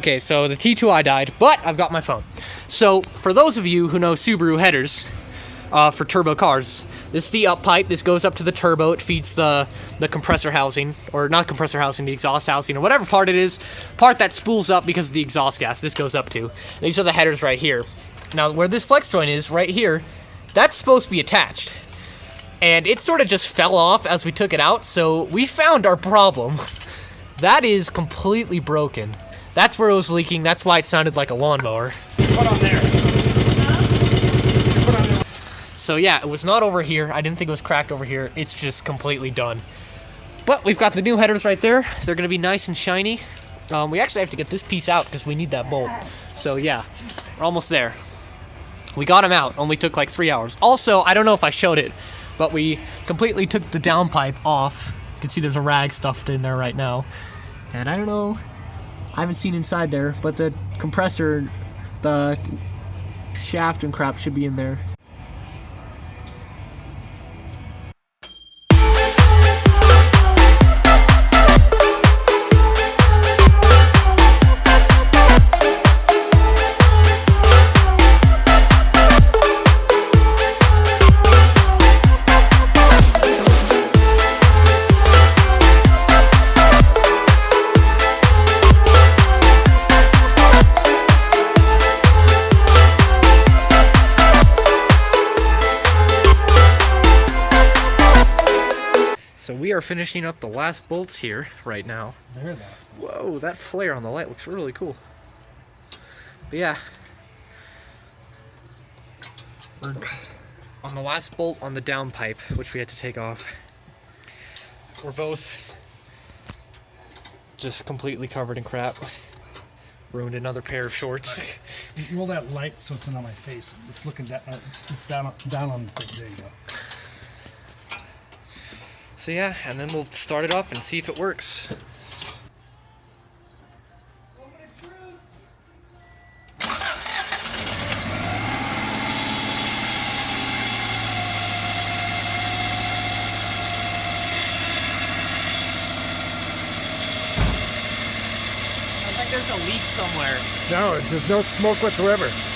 Okay, so the T2i died, but I've got my phone. So, for those of you who know Subaru headers, for turbo cars, this is the up pipe. This goes up to the turbo. It feeds the compressor housing, or not compressor housing, the exhaust housing, or whatever part it is. Part that spools up because of the exhaust gas this goes up to. These are the headers right here. Now, where this flex joint is, right here, that's supposed to be attached. And it sort of just fell off as we took it out, so we found our problem. That is completely broken. That's where it was leaking. That's why it sounded like a lawnmower. Put on there. So yeah, it was not over here. I didn't think it was cracked over here. It's just completely done. But we've got the new headers right there. They're going to be nice and shiny. We actually have to get this piece out because we need that bolt. So yeah, we're almost there. We got them out. Only took like 3 hours. Also, I don't know if I showed it, but we completely took the downpipe off. You can see there's a rag stuffed in there right now. And I don't know, I haven't seen inside there, but the compressor, the shaft and crap should be in there. So we are finishing up the last bolts here right now. Very last bolt. Whoa, that flare on the light looks really cool. But yeah. We're on the last bolt on the downpipe, which we had to take off. We're both just completely covered in crap. Ruined another pair of shorts. Roll that light so it's not on my face. It's looking down. It's down on the thing. There you go. So yeah, and then we'll start it up and see if it works. I think there's a leak somewhere. No, there's no smoke whatsoever.